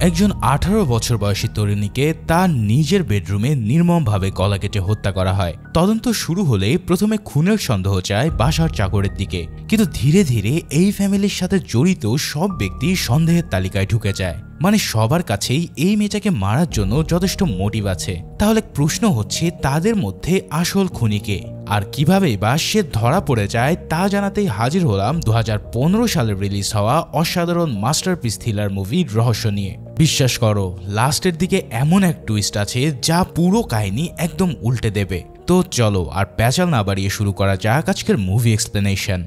একজন 18 বছর বয়সী তরুণীকে তার নিজের বেডরুমে নির্মমভাবে গলা কেটে হত্যা করা হয়। তদন্ত শুরু হলে প্রথমে খুনের সন্দেহ যায় বাসার চাকরের দিকে, কিন্তু ধীরে ধীরে এই ফ্যামিলির সাথে জড়িত সব ব্যক্তি সন্দেহের তালিকায় ঢুকে যায়। মানে সবার কাছেই এই মেয়েটাকে মারার জন্য যথেষ্ট মোটিভ আছে। তাহলে প্রশ্ন হচ্ছে তাদের মধ্যে আসল খুনি কে, আর কিভাবেই বা সে ধরা পড়ে যায় তা জানাতেই হাজির হলাম 2015 সালে রিলিজ হওয়া অসাধারণ মাস্টারপিস থ্রিলার মুভি রহস্য নিয়ে। বিশ্বাস করো, লাস্টের দিকে এমন এক টুইস্ট আছে যা পুরো কাহিনী একদম উল্টে দেবে। তো চলো আর প্যাচাল না বাড়িয়ে শুরু করা যাক আজকের মুভি এক্সপ্লেনেশন।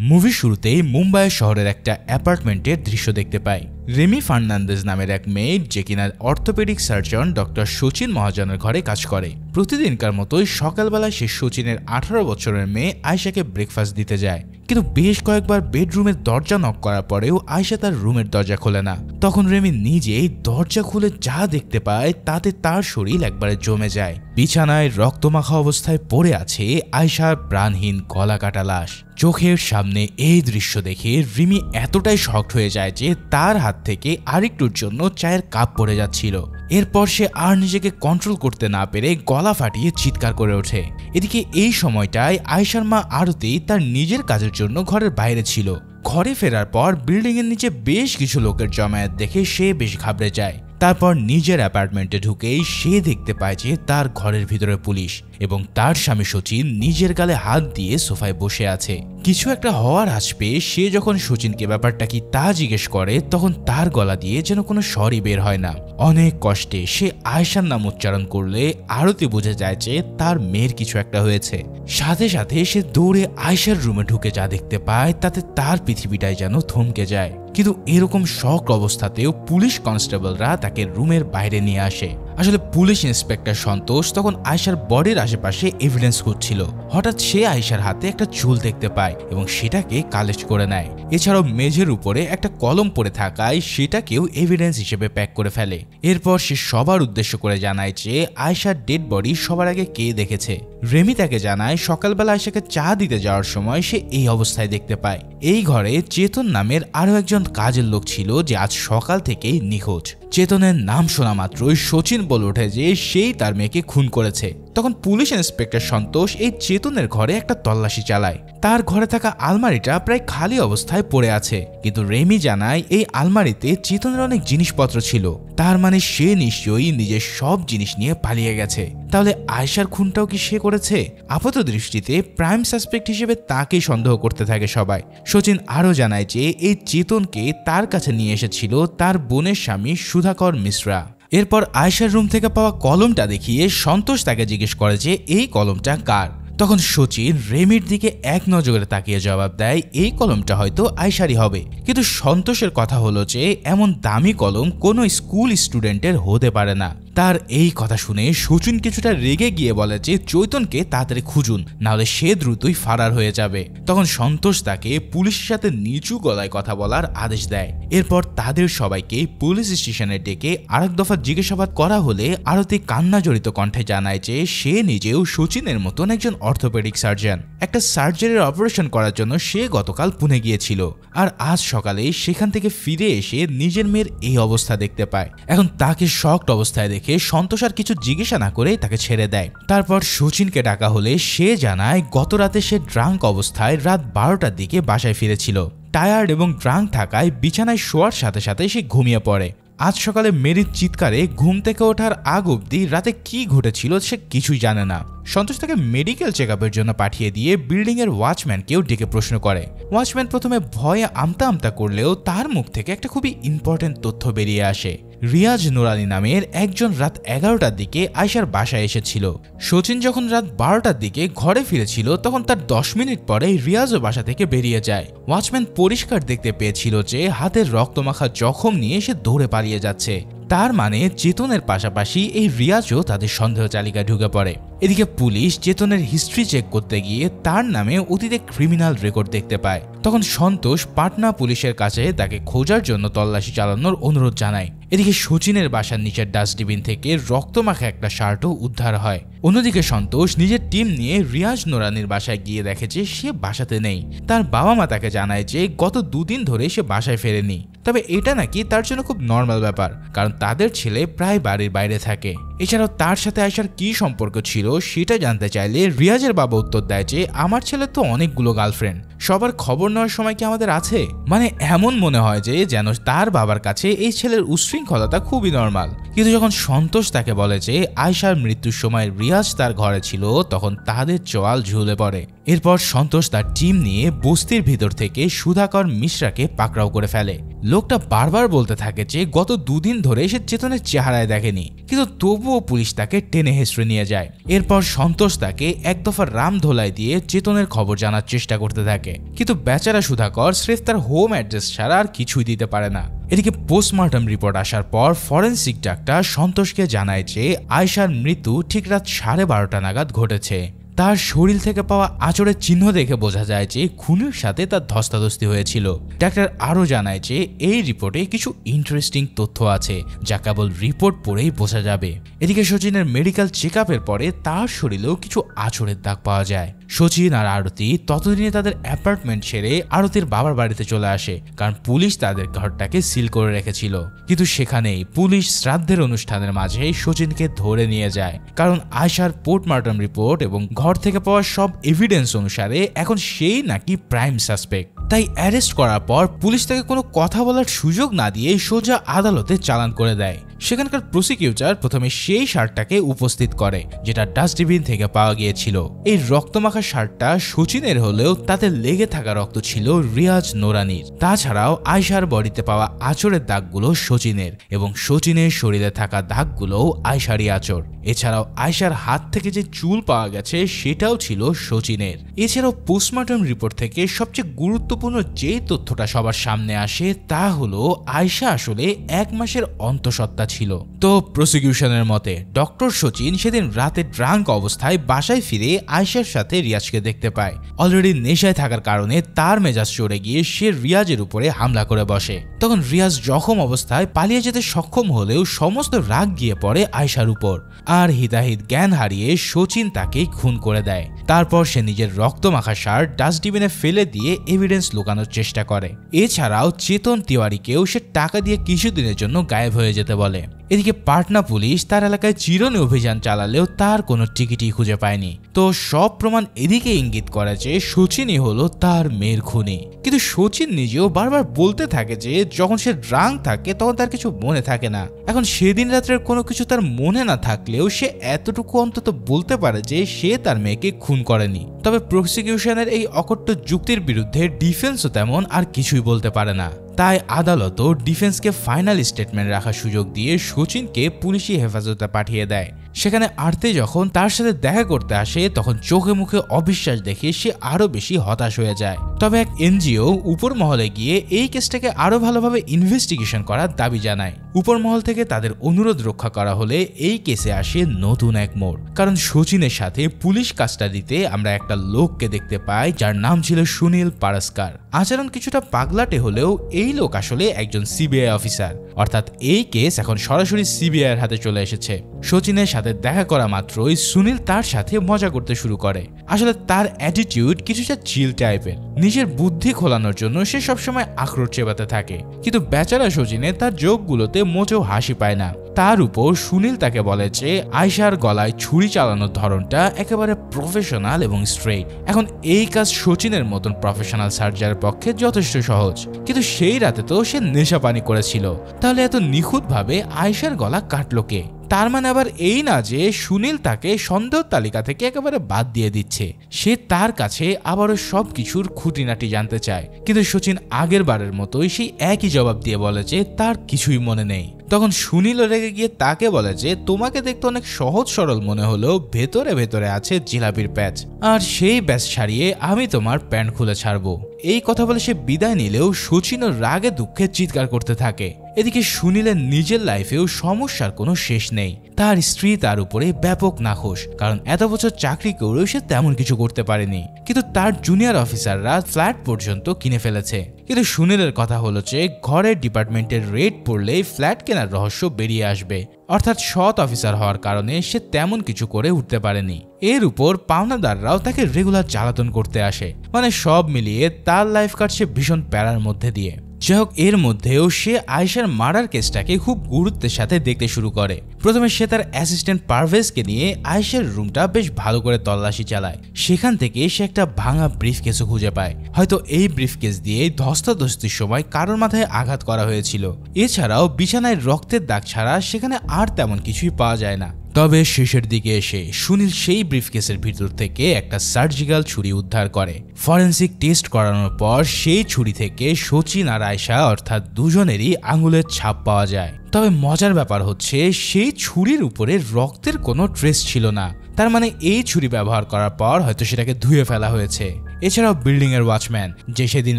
মুভির শুরুতেই মুম্বাই শহরের একটা অ্যাপার্টমেন্টের দৃশ্য দেখতে পাই। রেমি ফার্নান্দেজ নামের এক মেয়ে, যে কিনা অর্থোপেডিক সার্জন ডক্টর সচিন মহাজনের ঘরে কাজ করে। প্রতিদিনকার মতোই সকালবেলায় সে সচিনের 18 বছরের মেয়ে আয়শাকে ব্রেকফাস্ট দিতে যায়, কিন্তু বেশ কয়েকবার বেডরুমের দরজা নক করার পরেও আয়শা তার রুমের দরজা খোলে না। তখন রেমি নিজেই দরজা খুলে যা দেখতে পায় তাতে তার শরীর একবারে জমে যায়। বিছানায় রক্তমাখা অবস্থায় পড়ে আছে আয়শার প্রাণহীন গলা কাটা লাশ। চোখের সামনে এই দৃশ্য দেখে রিমি এতটাই শকড হয়ে যায় যে তার হাত থেকে আরেকটুর জন্য চায়ের কাপ পড়ে যাচ্ছিল। এরপর সে আর নিজেকে কন্ট্রোল করতে না পেরে গলা ফাটিয়ে চিৎকার করে ওঠে। এদিকে এই সময়টায় আয়শার মা আরতি তার নিজের কাজের জন্য ঘরের বাইরে ছিল। ঘরে ফেরার পর বিল্ডিং এর নিচে বেশ কিছু লোকের জমায়েত দেখে সে বেশ ঘাবড়ে যায়। তারপর নিজের অ্যাপার্টমেন্টে ঢুকেই সে দেখতে পায় যে তার ঘরের ভিতরে পুলিশ এবং তার স্বামী সচিন নিজের গালে হাত দিয়ে সোফায় বসে আছে। কিছু একটা হওয়ার আশ পেয়ে সে যখন সচিনকে ব্যাপারটা কি তা জিজ্ঞেস করে, তখন তার গলা দিয়ে যেন কোনো স্বরই বের হয় না। অনেক কষ্টে সে আয়শার নাম উচ্চারণ করলে আরতি বুঝে যায় যে তার মেয়ের কিছু একটা হয়েছে। সাথে সাথে সে দৌড়ে আয়শার রুমে ঢুকে যা দেখতে পায় তাতে তার পৃথিবীটাই যেন থমকে যায়। কিন্তু এরকম শক অবস্থাতেও পুলিশ কনস্টেবলরা তাকে রুমের বাইরে নিয়ে আসে। আসলে পুলিশ ইন্সপেক্টর সন্তোষ তখন আয়শার বডির আশেপাশে এভিডেন্স খুঁজছিল। হঠাৎ সে আয়শার হাতে একটা চুল দেখতে পায় এবং সেটাকে কালেক্ট করে নেয়। এছাড়াও মেঝের উপরে একটা কলম পড়ে থাকায় সেটাকেও এভিডেন্স হিসেবে প্যাক করে ফেলে। এরপর সে সবার উদ্দেশ্য করে জানায় যে আয়শার ডেড বডি সবার আগে কে দেখেছে। রেমি তাকে জানায় সকালবেলা আয়শাকে চা দিতে যাওয়ার সময় সে এই অবস্থায় দেখতে পায়। এই ঘরে চেতন নামের আরো একজন কাজের লোক ছিল যে আজ সকাল থেকেই নিখোঁজ। চেতনের নাম শোনা মাত্রই সচিন বলে ওঠে যে সেই তার মেয়েকে খুন করেছে। তখন পুলিশ ইন্সপেক্টর সন্তোষ এই চেতনের ঘরে একটা তল্লাশি চালায়। তার ঘরে থাকা আলমারিটা প্রায় খালি অবস্থায় পড়ে আছে, কিন্তু রেমি জানায় এই আলমারিতে চেতনের অনেক জিনিসপত্র ছিল। তার মানে সে নিশ্চয়ই নিজের সব জিনিস নিয়ে পালিয়ে গেছে। তাহলে আয়শার খুনটাও কি সে করেছে? আপাত দৃষ্টিতে প্রাইম সাসপেক্ট হিসেবে তাকেই সন্দেহ করতে থাকে সবাই। সচিন আরও জানায় যে এই চেতনকে তার কাছে নিয়ে এসেছিল তার বোনের স্বামী সুধাকর মিশ্রা। এরপর আয়শার রুম থেকে পাওয়া কলমটা দেখিয়ে সন্তোষ তাকে জিজ্ঞেস করে যে এই কলমটা কার। তখন সচিন রেমির দিকে এক নজরে তাকিয়ে জবাব দেয় এই কলমটা হয়তো আয়শারই হবে। কিন্তু সন্তোষের কথা হলো যে এমন দামি কলম কোনো স্কুল স্টুডেন্টের হতে পারে না। তার এই কথা শুনে সচিন কিছুটা রেগে গিয়ে বলে যে চৈতনকে তাড়াতাড়ি খুঁজুন, নাহলে সে দ্রুতই ফারার হয়ে যাবে। তখন সন্তোষ তাকে পুলিশের সাথে নিচু গলায় কথা বলার আদেশ দেয়। এরপর তাদের সবাইকে পুলিশ স্টেশনে ডেকে আরেক দফা জিজ্ঞাসাবাদ করা হলে আরতি কান্না জড়িত কণ্ঠে জানায় যে সে নিজেও সচিনের মতন একজন অর্থোপেডিক সার্জন। একটা সার্জারির অপারেশন করার জন্য সে গতকাল পুনে গিয়েছিল, আর আজ সকালে সেখান থেকে ফিরে এসে নিজের মেয়ের এই অবস্থা দেখতে পায়। এখন তাকে শকড অবস্থায় দেখে সন্তোষ আর কিছু জিজ্ঞাসা না করে তাকে ছেড়ে দেয়। তারপর সচিনকে ডাকা হলে সে জানায় গত রাতে সে ড্রাঙ্ক অবস্থায় রাত 12টার দিকে বাসায় ফিরেছিল। টায়ার্ড এবং ড্রাঙ্ক থাকায় বিছানায় শোয়ার সাথে সাথে সে ঘুমিয়ে পড়ে। আজ সকালে মেরির চিৎকারে ঘুম থেকে ওঠার আগ অব্দি রাতে কি ঘটেছিল সে কিছুই জানে না। সন্তোষ তাকে মেডিকেল চেকআপের জন্য পাঠিয়ে দিয়ে বিল্ডিং এর ওয়াচম্যানকেও ডেকে প্রশ্ন করে। ওয়াচম্যান প্রথমে ভয়ে আমতা আমতা করলেও তার মুখ থেকে একটা খুবই ইম্পর্টেন্ট তথ্য বেরিয়ে আসে। রিয়াজ নুরানি নামের একজন রাত 11টার দিকে আয়শার বাসায় এসেছিল। সচিন যখন রাত 12টার দিকে ঘরে ফিরেছিল তখন তার 10 মিনিট পরে রিয়াজও বাসা থেকে বেরিয়ে যায়। ওয়াচম্যান পরিষ্কার দেখতে পেয়েছিল যে হাতের রক্তমাখা জখম নিয়ে সে দৌড়ে পালিয়ে যাচ্ছে। তার মানে চেতনের পাশাপাশি এই রিয়াজও তাদের সন্দেহ তালিকায় ঢুকে পড়ে। এদিকে পুলিশ চেতনের হিস্ট্রি চেক করতে গিয়ে তার নামে অতীতে ক্রিমিনাল রেকর্ড দেখতে পায়। তখন সন্তোষ পাটনা পুলিশের কাছে তাকে খোঁজার জন্য তল্লাশি চালানোর অনুরোধ জানায়। এদিকে সচিনের বাসার নিচের ডাস্টবিন থেকে রক্তমাখা একটা শার্টও উদ্ধার হয়। অন্যদিকে সন্তোষ নিজের টিম নিয়ে রিয়াজ নুরানির বাসায় গিয়ে দেখে যে সে বাসাতে নেই। তার বাবা মা তাকে জানায় যে গত 2 দিন ধরে সে বাসায় ফেরেনি। তবে এটা নাকি তার জন্য খুব নর্মাল ব্যাপার, কারণ তাদের ছেলে প্রায় বাড়ির বাইরে থাকে। এছাড়াও তার সাথে আয়শার কি সম্পর্ক ছিল সেটা জানতে চাইলে রিয়াজের বাবা উত্তর দেয় যে আমার ছেলে তো অনেকগুলো গার্লফ্রেন্ড, সবার খবর নেওয়ার সময় কি আমাদের আছে? মানে এমন মনে হয় যে যেন তার বাবার কাছে এই ছেলের উচ্ছৃঙ্খলতা খুবই নর্মাল। কিন্তু যখন সন্তোষ তাকে বলে যে আয়শার মৃত্যুর সময় রিয়াজ তার ঘরে ছিল, তখন তাদের চোয়াল ঝুলে পড়ে। এরপর সন্তোষ তার টিম নিয়ে বস্তির ভিতর থেকে সুধাকর মিশ্রাকে পাকড়াও করে ফেলে। লোকটা বারবার বলতে থাকে যে গত 2 দিন ধরে সে চেতনের চেহারায় দেখেনি, কিন্তু তবুও পুলিশ তাকে টেনে হেসড়ে নিয়ে যায়। এরপর সন্তোষ তাকে এক দফা রাম ধোলাই দিয়ে চেতনের খবর জানার চেষ্টা করতে থাকে, কিন্তু বেচারা সুধাকর স্রেফ তার হোম অ্যাড্রেস ছাড়া আর কিছুই দিতে পারে না। এদিকে পোস্টমর্টম রিপোর্ট আসার পর ফরেন্সিক ডাক্তার সন্তোষকে জানায় যে আয়শার মৃত্যু ঠিক রাত 12:30 নাগাদ ঘটেছে। তার শরীর থেকে পাওয়া আঁচড়ের চিহ্ন দেখে বোঝা যায় যে খুনের সাথে তার ধস্তাধস্তি হয়েছিল। ডাক্তার আরও জানায় যে এই রিপোর্টে কিছু ইন্টারেস্টিং তথ্য আছে যা কেবল রিপোর্ট পড়েই বোঝা যাবে। এদিকে সচিনের মেডিকেল চেক আপের পরে তার শরীরেও কিছু আঁচড়ের দাগ পাওয়া যায়। সচিন আর আরতি ততদিনে তাদের অ্যাপার্টমেন্ট ছেড়ে আরতির বাবার বাড়িতে চলে আসে, কারণ পুলিশ তাদের ঘরটাকে সিল করে রেখেছিল। কিন্তু সেখানেই পুলিশ শ্রাদ্ধের অনুষ্ঠানের মাঝে সচিনকে ধরে নিয়ে যায়, কারণ আয়শার পোস্টমর্টম রিপোর্ট এবং ঘর থেকে পাওয়া সব এভিডেন্স অনুসারে এখন সেই নাকি প্রাইম সাসপেক্ট। তাই অ্যারেস্ট করার পর পুলিশ তাকে কোনো কথা বলার সুযোগ না দিয়ে সোজা আদালতে চালান করে দেয়। সেখানকার প্রসিকিউটর প্রথমে সেই শার্টটাকে উপস্থিত করে যেটা ডাস্টবিন থেকে পাওয়া গিয়েছিল। এই রক্তমাখা শার্টটা সচিনের হলেও তাতে লেগে থাকা রক্ত ছিল রিয়াজ নোরানির। তাছাড়াও আয়শার বডিতে পাওয়া আঁচড়ের দাগগুলো সচিনের, এবং সচিনের শরীরে থাকা দাগগুলোও আয়শারই আঁচড়। এছাড়াও আয়শার হাত থেকে যে চুল পাওয়া গেছে সেটাও ছিল সচিনের। এছাড়াও পোস্টমর্টম রিপোর্ট থেকে সবচেয়ে গুরুত্বপূর্ণ যে তথ্যটা সবার সামনে আসে তা হলো আয়শা আসলে 1 মাসের অন্তঃসত্ত্বা ছিল। তো প্রসিকিউশনের মতে ডক্টর সচিন সেদিন রাতে ড্রাঙ্ক অবস্থায় বাসায় ফিরে আয়শার সাথে রিয়াজকে দেখতে পায়। অলরেডি নেশায় থাকার কারণে তার মেজাজ চড়ে গিয়ে সে রিয়াজের উপরে হামলা করে বসে। তখন রিয়াজ জখম অবস্থায় পালিয়ে যেতে সক্ষম হলেও সমস্ত রাগ গিয়ে পড়ে আয়শার উপর, আর হিতাহিত জ্ঞান হারিয়ে সচিন তাকে খুন করে দেয়। তারপর সে নিজের রক্তমাখা শার্ট ডাস্টবিনে ফেলে দিয়ে এভিডেন্স লুকানোর চেষ্টা করে। এছাড়াও চেতন তিওয়ারিকেও সে টাকা দিয়ে কিছুদিনের জন্য গায়েব হয়ে যেতে বলে। এদিকে পাটনা পুলিশ তার এলাকায় চিরুনি অভিযান চালালেও তার কোনো টিকিটই খুঁজে পায়নি। তো সব প্রমাণ এদিকে ইঙ্গিত করে যে সচিনই হলো তার মেয়ের খুনি। কিন্তু সচিন নিজেও বারবার বলতে থাকে যে যখন সে ড্রাঙ্ক থাকে তখন তার কিছু মনে থাকে না। এখন সেদিন রাত্রের কোনো কিছু তার মনে না থাকলেও সে এতটুকু অন্তত বলতে পারে যে সে তার মেয়েকে খুন করেনি। তবে প্রসিকিউশনের এই অকট্ট যুক্তির বিরুদ্ধে ডিফেন্সও তেমন আর কিছুই বলতে পারে না। তাই আদালতও ডিফেন্সকে ফাইনাল স্টেটমেন্ট রাখার সুযোগ দিয়ে সচিনকে পুলিশি হেফাজতে পাঠিয়ে দেয়। সেখানে আরতি যখন তার সাথে দেখা করতে আসে তখন চোখে মুখে অবিশ্বাস দেখে সে আরো বেশি হতাশ হয়ে যায়। তবে এক এনজিও উপর মহলে গিয়ে এই কেসটাকে আরো ভালোভাবে ইনভেস্টিগেশন করার দাবি জানায়। উপর মহল থেকে তাদের অনুরোধ রক্ষা করা হলে এই কেসে আসে নতুন এক মোড়, কারণ সচিনের সাথে পুলিশ কাস্টাডিতে আমরা একটা লোককে দেখতে পাই যার নাম ছিল সুনীল পারাস্কার। আচরণ কিছুটা পাগলাটে হলেও এই লোক আসলে একজন সিবিআই অফিসার, অর্থাৎ এই কেস এখন সরাসরি সিবিআই এর হাতে চলে এসেছে। সচিনের সাথে দেখা করা মাত্রই সুনীল তার সাথে মজা করতে শুরু করে। আসলে তার অ্যাটিটিউড কিছুটা চিল টাইপের। নিজের বুদ্ধি খোলানোর জন্য সে সবসময় আক্রোশ চেবাতে থাকে, কিন্তু বেচারা সচিনে তার জোকগুলোতে মোটেও হাসি পায় না। তার উপর সুনীল তাকে বলে যে আয়শার গলায় ছুরি চালানোর ধরনটা একেবারে প্রফেশনাল এবং স্ট্রেইট। এখন এই কাজ সচিনের মতন প্রফেশনাল সার্জারের পক্ষে যথেষ্ট সহজ, কিন্তু সেই রাতে তো সে নেশা পানি করেছিল, তাহলে এত নিখুঁতভাবে আয়শার গলা কাটলো কে? তার মানে আবার এই না যে সুনীল তাকে সন্দেহ তালিকা থেকে একেবারে বাদ দিয়ে দিচ্ছে, সে তার কাছে আবারও সবকিছুর খুঁটিনাটি জানতে চায়। কিন্তু সচিন আগের বারের মতোই সেই একই জবাব দিয়ে বলে যে তার কিছুই মনে নেই। তখন সুনীল রেগে গিয়ে তাকে বলে যে তোমাকে দেখতে অনেক সহজ সরল মনে হলেও ভেতরে ভেতরে আছে জিলাপির প্যাচ, আর সেই ব্যাচ ছাড়িয়ে আমি তোমার প্যান্ট খুলে ছাড়বো। এই কথা বলে সে বিদায় নিলেও সচিনও রাগে দুঃখে চিৎকার করতে থাকে। এদিকে সুনীলের নিজের লাইফেও সমস্যার কোনো শেষ নেই। তার স্ত্রী তার উপরে ব্যাপক নাখোশ, কারণ এত বছর চাকরি করেও সে তেমন কিছু করতে পারেনি। কিন্তু তার জুনিয়র অফিসাররা ফ্ল্যাট পর্যন্ত কিনে ফেলেছে। কিন্তু সুনীলের কথা হলো যে ঘরের ডিপার্টমেন্টের রেড পড়লেই ফ্ল্যাট কেনার রহস্য বেরিয়ে আসবে, অর্থাৎ সৎ অফিসার হওয়ার কারণে সে তেমন কিছু করে উঠতে পারেনি। এর উপর পাওনাদাররাও তাকে রেগুলার জ্বালাতন করতে আসে। মানে সব মিলিয়ে তার লাইফ কাটছে ভীষণ প্যারার মধ্যে দিয়ে। যাই হোক, এর মধ্যেও সে আয়েশার মার্ডার কেসটাকে খুব গুরুত্বের সাথে দেখতে শুরু করে। প্রথমে সে তার অ্যাসিস্ট্যান্ট পারভেজকে নিয়ে আয়েশার রুমটা বেশ ভালো করে তল্লাশি চালায়। সেখান থেকে সে একটা ভাঙা ব্রিফ কেসও খুঁজে পায়। হয়তো এই ব্রিফ কেস দিয়ে ধস্তাধস্তির সময় কারোর মাথায় আঘাত করা হয়েছিল। এছাড়াও বিছানায় রক্তের দাগ ছাড়া সেখানে আর তেমন কিছুই পাওয়া যায় না। তবে শেষের দিকে এসে সুনীল সেই ব্রিফকেসের ভিতর থেকে একটা সার্জিক্যাল ছুরি উদ্ধার করে। ফরেন্সিক টেস্ট করানোর পর সেই ছুরি থেকে সচিন আর আয়েশা অর্থাৎ দুজনেরই আঙুলের ছাপ পাওয়া যায়। তবে মজার ব্যাপার হচ্ছে সেই ছুরির উপরে রক্তের কোনো ট্রেস ছিল না। তার মানে এই ছুরি ব্যবহার করার পর হয়তো সেটাকে ধুয়ে ফেলা হয়েছে। এছাড়াও বিল্ডিং এর ওয়াচম্যান যে সেদিন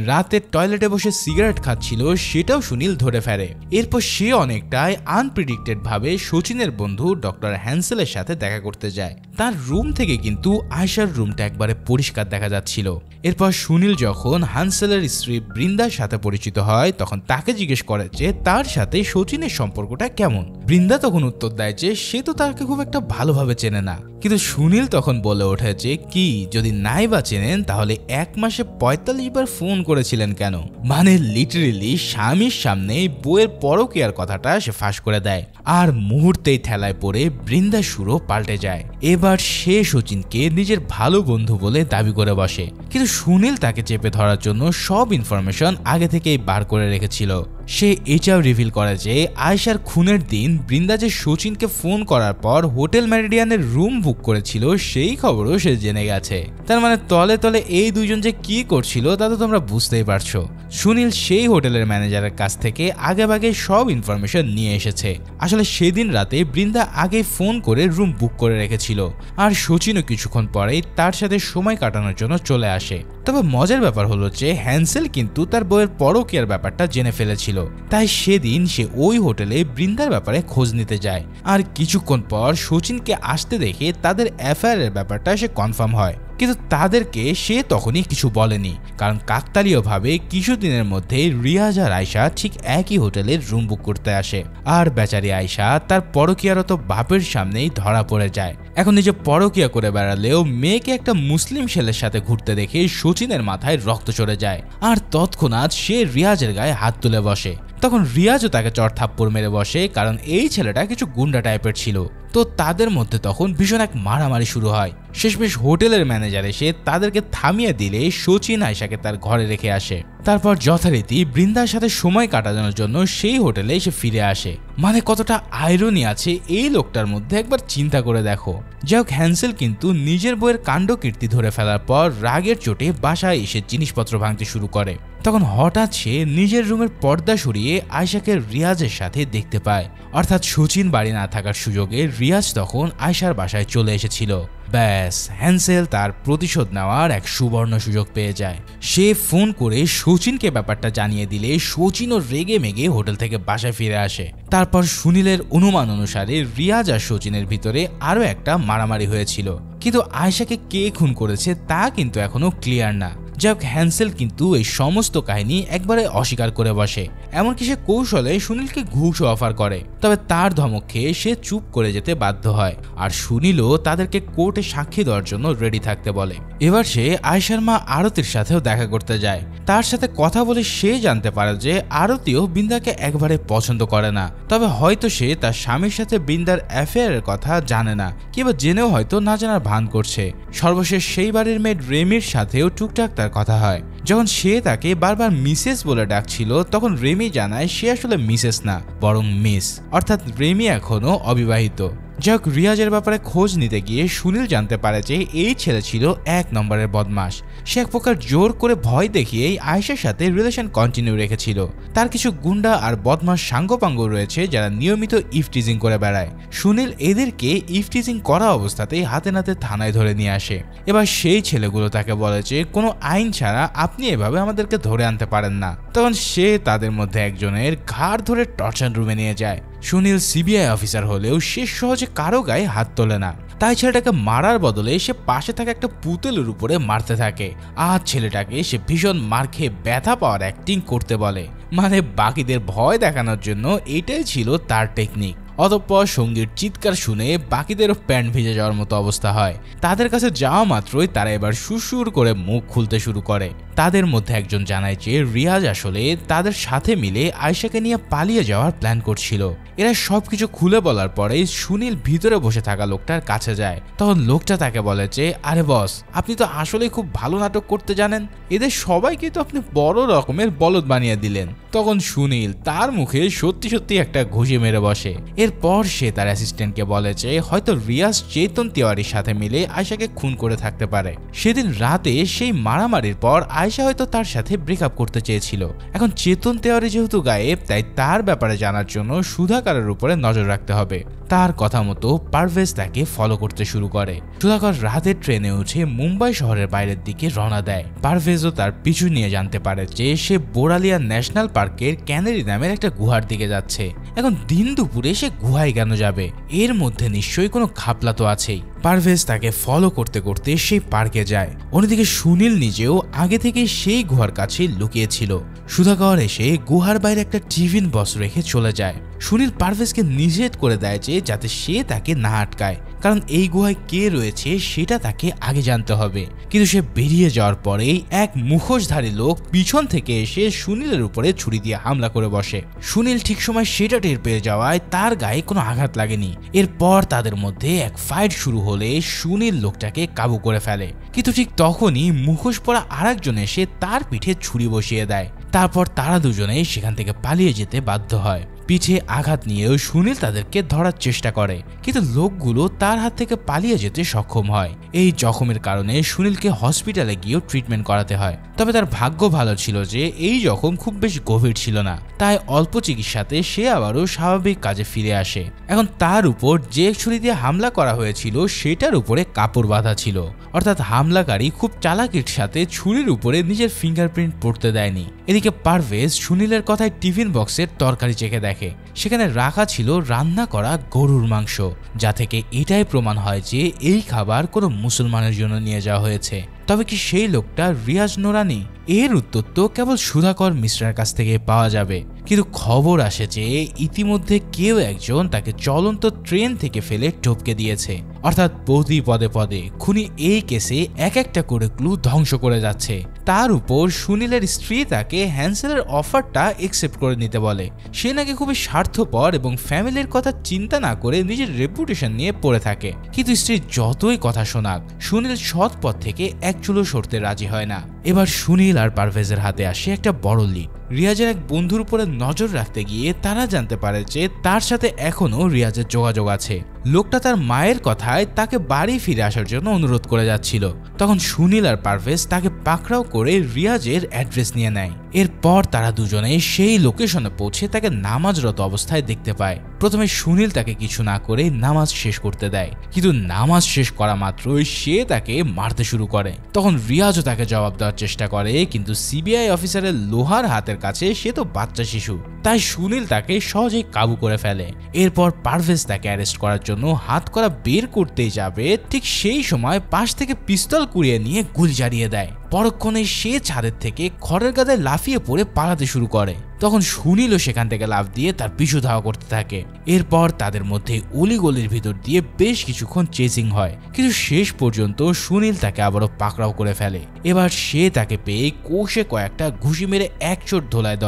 রাতে টয়লেটে বসে সিগারেট খাচ্ছিল সেটাও সুনীল ধরে ফেলে। এরপর সে অনেকটাই আনপ্রেডিক্টেড ভাবে সচিনের বন্ধু ডক্টর হ্যান্সেলের সাথে দেখা করতে যায়। তার রুম থেকে কিন্তু আয়েশার রুমটা একবারে পরিষ্কার দেখা যাচ্ছিল। এরপর সুনীল যখন হ্যান্সেলের স্ত্রী বৃন্দার সাথে পরিচিত হয় তখন তাকে জিজ্ঞেস করে যে তার সাথে সচিনের সম্পর্কটা কেমন। বৃন্দা তখন উত্তর দেয় যে সে তো তাকে খুব একটা ভালোভাবে চেনে না। কিন্তু সুনীল তখন বলে ওঠে যে কি যদি নাই বা চেনেন তাহলে 1 মাসে 45 বার ফোন করেছিলেন কেন? মানে লিটারেলি স্বামীর সামনে বউয়ের পরকীয়ার কথাটা সে ফাঁস করে দেয়। আর মুহূর্তেই ঠেলায় পড়ে বৃন্দা সুরও পাল্টে যায়। এবার সে সচিনকে নিজের ভালো বন্ধু বলে দাবি করে বসে। কিন্তু সুনীল তাকে চেপে ধরার জন্য সব ইনফরমেশন আগে থেকেই বার করে রেখেছিল। সে এটাও রিভিল করে যে আয়েশার খুনের দিন বৃন্দা যে সচিনকে ফোন করার পর হোটেল মেরিডিয়ানের রুম বুক করেছিল সেই খবরও সে জেনে গেছে। তার মানে তলে তলে এই দুইজন যে কি করছিল তা তো তোমরা বুঝতেই পারছো। সুনীল সেই হোটেলের ম্যানেজারের কাছ থেকে আগেভাগে সব ইনফরমেশন নিয়ে এসেছে। আসলে সেদিন রাতে বৃন্দা আগে ফোন করে রুম বুক করে রেখেছিল আর সচিনও কিছুক্ষণ পরেই তার সাথে সময় কাটানোর জন্য চলে আসে। তবে মজার ব্যাপার হলো যে হ্যান্সেল কিন্তু তার বউয়ের পরকীয়ার ব্যাপারটা জেনে ফেলেছিল। তাই সেদিন সে ওই হোটেলে বৃন্দার ব্যাপারে খোঁজ নিতে যায়। আর কিছুক্ষণ পর সচিনকে আসতে দেখে তাদের অ্যাফেয়ারের ব্যাপারটা সে কনফার্ম হয়। কিন্তু তাদেরকে সে তখনই কিছু বলেনি, কারণ কাকতালীয়ভাবে কিছুদিনের মধ্যে রিয়াজ আর আয়েশা ঠিক একই হোটেলের রুম বুক করতে আসে। আর বেচারি আয়েশা তার পরকীয়ারত বাপের সামনেই ধরা পড়ে যায়। এখন নিজে পরকীয়া করে বেড়ালেও মেয়েকে একটা মুসলিম ছেলের সাথে ঘুরতে দেখে সচিনের মাথায় রক্ত চড়ে যায়। আর তৎক্ষণাৎ সে রিয়াজের গায়ে হাত তুলে বসে। তখন রিয়াজও তাকে চড়থাপ্পড় মেরে বসে, কারণ এই ছেলেটা কিছু গুন্ডা টাইপের ছিল। তো তাদের মধ্যে তখন ভীষণ এক মারামারি শুরু হয়। শেষমেশ হোটেলের ম্যানেজার এসে তাদেরকে থামিয়ে দিলে সচিন আয়েশাকে তার ঘরে রেখে আসে। তারপর যথারীতি বৃন্দার সাথে সময় কাটানোর জন্য সেই হোটেলে এসে ফিরে আসে। মানে কতটা আইরনি আছে এই লোকটার মধ্যে একবার চিন্তা করে দেখো। যাই হোক, হ্যান্সেল কিন্তু নিজের বইয়ের কাণ্ডকীর্তি ধরে ফেলার পর রাগের চোটে বাসায় এসে জিনিসপত্র ভাঙতে শুরু করে। তখন হঠাৎ সে নিজের রুমের পর্দা সরিয়ে আয়েশাকে রিয়াজের সাথে দেখতে পায়। অর্থাৎ সচিন বাড়ি না থাকার সুযোগে রিয়াজ তখন আয়েশার বাসায় চলে এসেছিল। ব্যাস, হ্যান্সেল তার প্রতিশোধ নেওয়ার এক সুবর্ণ সুযোগ পেয়ে যায়। সে ফোন করে সচিনকে ব্যাপারটা জানিয়ে দিলে সচিনও রেগে মেগে হোটেল থেকে বাসায় ফিরে আসে। তারপর সুনীলের অনুমান অনুসারে রিয়াজ আর সচিনের ভিতরে আরো একটা মারামারি হয়েছিল, কিন্তু আয়েশাকে কে খুন করেছে তা কিন্তু এখনো ক্লিয়ার না। যাক, হ্যান্সেল কিন্তু এই সমস্ত কাহিনী একবারে অস্বীকার করে বসে। এমনকি সে কৌশলে সুনীলকে ঘুষও অফার করে। তবে তার ধমক খেয়ে সে চুপ করে যেতে বাধ্য হয়। আর সুনীলও তাদেরকে কোর্টে সাক্ষী দেওয়ার জন্য রেডি থাকতে বলে। এবার সে আয়েশার মা আরতির সাথেও দেখা করতে যায়। তার সাথে কথা বলে সে জানতে পারে যে আরতিও বৃন্দাকে একবারে পছন্দ করে না। তবে হয়তো সে তার স্বামীর সাথে বৃন্দার অ্যাফেয়ারের কথা জানে না, কিংবা জেনেও হয়তো না জানার ভান করছে। সর্বশেষ সেই বাড়ির মেয়ে রেমির সাথেও টুকটাক তার কথা হয়। যখন সে তাকে বারবার মিসেস বলে ডাকছিল তখন রেমি জানায় সে আসলে মিসেস না, বরং মিস, অর্থাৎ রেমি এখনো অবিবাহিত। যাক, রিয়াজের ব্যাপারে খোঁজ নিতে গিয়ে সুনীল জানতে পারে যে এই ছেলে ছিল 1 নম্বরের বদমাশ। সে এক প্রকার জোর করে ভয় দেখিয়েই আয়েশার সাথে রিলেশন কন্টিনিউ রেখেছিল। তার কিছু গুন্ডা আর বদমাশ সাঙ্গপাঙ্গ রয়েছে যারা নিয়মিত ইফটিজিং করে বেড়ায়। সুনীল এদেরকে ইফটিজিং করা অবস্থাতেই হাতে নাতে থানায় ধরে নিয়ে আসে। এবার সেই ছেলেগুলো তাকে বলে যে কোনো আইন ছাড়া আপনি এভাবে আমাদেরকে ধরে আনতে পারেন না। তখন সে তাদের মধ্যে একজনের ঘাড় ধরে টর্চার রুমে নিয়ে যায়। সুনীল সিবিআই অফিসার হলেও সে সহজে কারো গায়ে হাত তোলে না। তাই ছেলেটাকে মারার বদলে সে পাশে থাকা একটা পুতুলের উপরে মারতে থাকে। আর ছেলেটাকে সে ভীষণ মার খেয়ে ব্যথা পাওয়ার অ্যাক্টিং করতে বলে। মানে বাকিদের ভয় দেখানোর জন্য এটাই ছিল তার টেকনিক। অতঃপর সঙ্গীর চিৎকার শুনে বাকিদেরও প্যান্ট ভিজে যাওয়ার মতো অবস্থা হয়। তাদের কাছে যাওয়া মাত্রই তারা এবার সুরসুর করে মুখ খুলতে শুরু করে। তাদের মধ্যে একজন জানায় যে রিয়াজ আসলে তাদের সাথে মিলে আয়েশাকে নিয়ে পালিয়ে যাওয়ার প্ল্যান করছিল। এরা সবকিছু খুলে বলার পরে সুনীল ভিতরে বসে থাকা লোকটার কাছে যায়। তখন লোকটা তাকে বলে যে আরে বস, আপনি তো আসলে খুব ভালো নাটক করতে জানেন, এদের সবাইকে তো আপনি বড় রকমের বলদ বানিয়ে দিলেন। তখন সুনীল তার মুখে সত্যি সত্যি একটা ঘুষি মেরে বসে। এরপর সে তার অ্যাসিস্ট্যান্টকে বলে যে হয়তো রিয়াজ চেতন তিওয়ারির সাথে মিলে আয়েশাকে খুন করে থাকতে পারে। সেদিন রাতে সেই মারামারির পর আয়েশা হয়তো তার সাথে ব্রেকআপ করতে চেয়েছিল। এখন চেতন তিওয়ারি যেহেতু গায়েব, তাই তার ব্যাপারে জানার জন্য সুধাকরের উপরে নজর রাখতে হবে। তার কথা মতো পারভেজ তাকে ফলো করতে শুরু করে। সুধাকর রাতের ট্রেনে উঠে মুম্বাই শহরের বাইরের দিকে রওনা দেয়। পারভেজও তার পিছু নিয়ে জানতে পারে যে সে বোরালিয়া ন্যাশনাল পার্কের ক্যানেরি নামের একটা গুহার দিকে যাচ্ছে। এখন দিন দুপুরে সে গুহায় কেন যাবে? এর মধ্যে নিশ্চয়ই কোনো ঘাপলা তো আছেই। পারভেজ তাকে ফলো করতে করতে সেই পার্কে যায়। অন্যদিকে সুনীল নিজেও আগে থেকে সেই গুহার কাছে লুকিয়েছিল। সুধাকর এসে গুহার বাইরে একটা টিফিন বক্স রেখে চলে যায়। সুনীল পারভেজকে নিষেধ করে দেয় যে যাতে সে তাকে না আটকায়, কারণ এই গুহায় কে রয়েছে সেটা তাকে আগে জানতে হবে। কিন্তু সে বেরিয়ে যাওয়ার পরেই এক মুখোশধারী লোক পিছন থেকে এসে সুনীলের উপরে ছুরি দিয়ে হামলা করে বসে। সুনীল ঠিক সময় সেটা টের পেয়ে যাওয়ায় তার গায়ে কোনো আঘাত লাগেনি। এরপর তাদের মধ্যে এক ফাইট শুরু হলে সুনীল লোকটাকে কাবু করে ফেলে। কিন্তু ঠিক তখনই মুখোশ পরা আরেকজন এসে তার পিঠে ছুরি বসিয়ে দেয়। তারপর তারা দুজনে সেখান থেকে পালিয়ে যেতে বাধ্য হয়। পিঠে আঘাত নিয়েও সুনীল তাদেরকে ধরার চেষ্টা করে, কিন্তু লোকগুলো তার হাত থেকে পালিয়ে যেতে সক্ষম হয়। এই জখমের কারণে সুনীলকে হসপিটালে গিয়েও ট্রিটমেন্ট করাতে হয়। তবে তার ভাগ্য ভালো ছিল যে এই জখম খুব বেশি গভীর ছিল না, তাই অল্প চিকিৎসাতে সে আবারও স্বাভাবিক কাজে ফিরে আসে। এখন তার উপর যে ছুরি দিয়ে হামলা করা হয়েছিল সেটার উপরে কাপড় বাঁধা ছিল, অর্থাৎ হামলাকারী খুব চালাকির সাথে ছুরির উপরে নিজের ফিঙ্গারপ্রিন্ট পড়তে দেয়নি। এদিকে পারভেজ সুনীলের কথায় টিফিন বক্সের তরকারি চেখে দেখে সেখানে রাখা ছিল রান্না করা গরুর মাংস, যা থেকে এটাই প্রমাণ হয় যে এই খাবার কোনো মুসলমানের জন্য নিয়ে যাওয়া হয়েছে। তবে কি সেই লোকটা রিয়াজ নোরানি? এর উত্তর তো কেবল সুধাকর মিশ্রার কাছ থেকে পাওয়া যাবে। কিন্তু খবর আসে যে ইতিমধ্যে কেউ একজন তাকে চলন্ত ট্রেন থেকে ফেলে টপকে দিয়েছে, অর্থাৎ প্রতি পদে পদে খুনি এই কেসে এক একটা করে ক্লু ধ্বংস করে যাচ্ছে। তার উপর সুনীলের স্ত্রী তাকে হ্যান্সেলের অফারটা একসেপ্ট করে নিতে বলে। সে নাকি খুবই স্বার্থপর এবং ফ্যামিলির কথা চিন্তা না করে নিজের রেপুটেশন নিয়ে পড়ে থাকে। কিন্তু স্ত্রী যতই কথা শোনাক, সুনীল সৎ পথ থেকে এক চুলো সরতে রাজি হয় না। এবার সুনীল আর পারভেজের হাতে আসে একটা বড় লিড। রিয়াজের এক বন্ধুর উপরে নজর রাখতে গিয়ে তারা জানতে পারে যে তার সাথে এখনো রিয়াজের যোগাযোগ আছে। লোকটা তার মায়ের কথায় তাকে বাড়ি ফিরে আসার জন্য অনুরোধ করে যাচ্ছিল। তখন সুনীল আর পারভেজ তাকে পাকড়াও করে রিয়াজের অ্যাড্রেস নিয়ে নেয়। এরপর তারা দুজনে সেই লোকেশনে পৌঁছে তাকে নামাজরত অবস্থায় দেখতে পায়। প্রথমে সুনীল তাকে কিছু না করে নামাজ শেষ করতে দেয়, কিন্তু নামাজ শেষ করা মাত্রই সে তাকে মারতে শুরু করে। তখন রিয়াজও তাকে জবাব দেওয়ার চেষ্টা করে, কিন্তু সিবিআই অফিসারের লোহার হাতের কাছে সে তো বাচ্চা শিশু, তাই সুনীল তাকে সহজেই কাবু করে ফেলে। এরপর পারভেজ তাকে অ্যারেস্ট করার জন্য হাত করা বের করতেই যাবে, ঠিক সেই সময় পাশ থেকে পিস্তল কুড়িয়ে নিয়ে গুলি চালিয়ে দেয়। পরক্ষণে সে ছাদের থেকে খড়ের গাদায় লাফিয়ে পড়ে পালাতে শুরু করে। তখন সুনীলও সেখান থেকে লাফ দিয়ে তার পিছু ধাওয়া করতে থাকে। এরপর তাদের মধ্যে অলিগলির ভিতর দিয়ে বেশ কিছুক্ষণ চেজিং হয়, কিন্তু শেষ পর্যন্ত সুনীল তাকে আবারও পাকড়াও করে ফেলে। এবার সে তাকে পেয়ে কোষে কয়েকটা ঘুষি মেরে এক চোট ধোলায়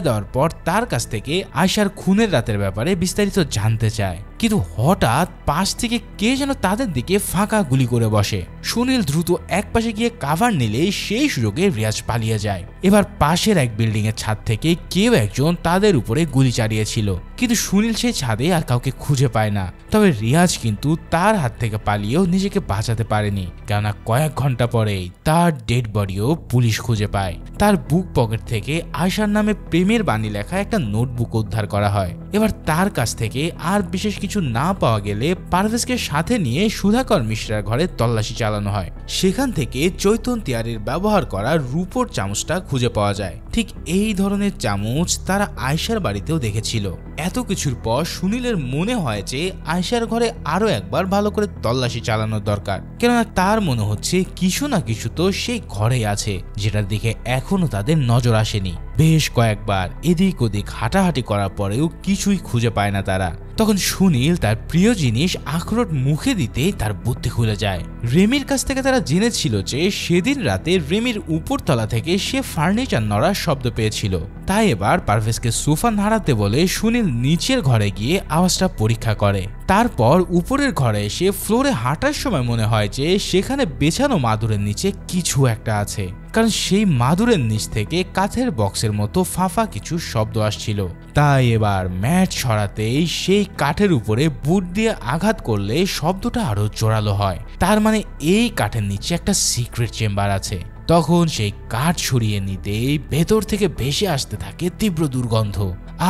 দেওয়ার পর তার কাছ থেকে আয়শার খুনের রাতের ব্যাপারে বিস্তারিত জানতে চায়। কিন্তু হঠাৎ পাশ থেকে কে যেন তাদের দিকে ফাঁকা গুলি করে বসে। সুনীল দ্রুত এক পাশে গিয়ে কাভার নিলে সেই সুযোগে রিয়াজ পালিয়ে যায়। এবার পাশের এক বিল্ডিং এর ছাদ থেকে কেউ একজন তাদের উপরে গুলি চালিয়েছিল, কিন্তু সুনীল সেই ছাদে আর কাউকে খুঁজে পায় না। তবে রিয়াজ কিন্তু তার হাত থেকে পালিয়েও নিজেকে বাঁচাতে পারেনি, কেননা কয়েক ঘন্টা পরেই তার ডেড বডিও পুলিশ খুঁজে পায়। তার বুক পকেট থেকে আয়শার নামে প্রেমের বাণী লেখা একটা নোটবুক উদ্ধার করা হয়। এবার তার কাছ থেকে আর বিশেষ কিছু না পাওয়া গেলে পারভেজকে সাথে নিয়ে সুধাকর মিশ্রার ঘরে তল্লাশি চালানো হয়। সেখান থেকে চৈতন তিওয়ারির ব্যবহার করা রূপোর চামচটা খুঁজে পাওয়া যায়। ঠিক এই ধরনের চামচ তারা আয়শার বাড়িতেও দেখেছিল। এত কিছুর পর সুনীলের মনে হয় যে আয়শার ঘরে আরো একবার ভালো করে তল্লাশি চালানোর দরকার, কেননা তার মনে হচ্ছে কিছু না কিছু তো সেই ঘরেই আছে, যেটার দিকে এখনো তাদের নজর আসেনি। বেশ কয়েকবার এদিক ওদিক হাঁটাহাঁটি করার পরেও কিছুই খুঁজে পায় না তারা। তখন সুনীল তার প্রিয় জিনিস আখরোট মুখে দিতেই তার বুদ্ধি খুলে যায়। রেমির কাছ থেকে তারা জেনেছিল যে সেদিন রাতে রেমির উপরতলা থেকে সে ফার্নিচার নড়ার শব্দ পেয়েছিল। তাই এবার পারভেজকে সোফা নাড়াতে বলে সুনীল নিচের ঘরে গিয়ে আওয়াজটা পরীক্ষা করে। তারপর উপরের ঘরে এসে ফ্লোরে হাঁটার সময় মনে হয় যে সেখানে বেছানো মাদুরের নিচে কিছু একটা আছে, কারণ সেই মাদুরের নিচ থেকে কাঠের বক্সের মতো ফাঁফা কিছু শব্দ আসছিল। তাই এবার ম্যাট সরাতেই সেই কাঠের উপরে বুট দিয়ে আঘাত করলে শব্দটা আরো জোরালো হয়। তার মানে এই কাঠের নিচে একটা সিক্রেট চেম্বার আছে। তখন সেই কাঠ সরিয়ে নিতেই ভেতর থেকে ভেসে আসতে থাকে তীব্র দুর্গন্ধ।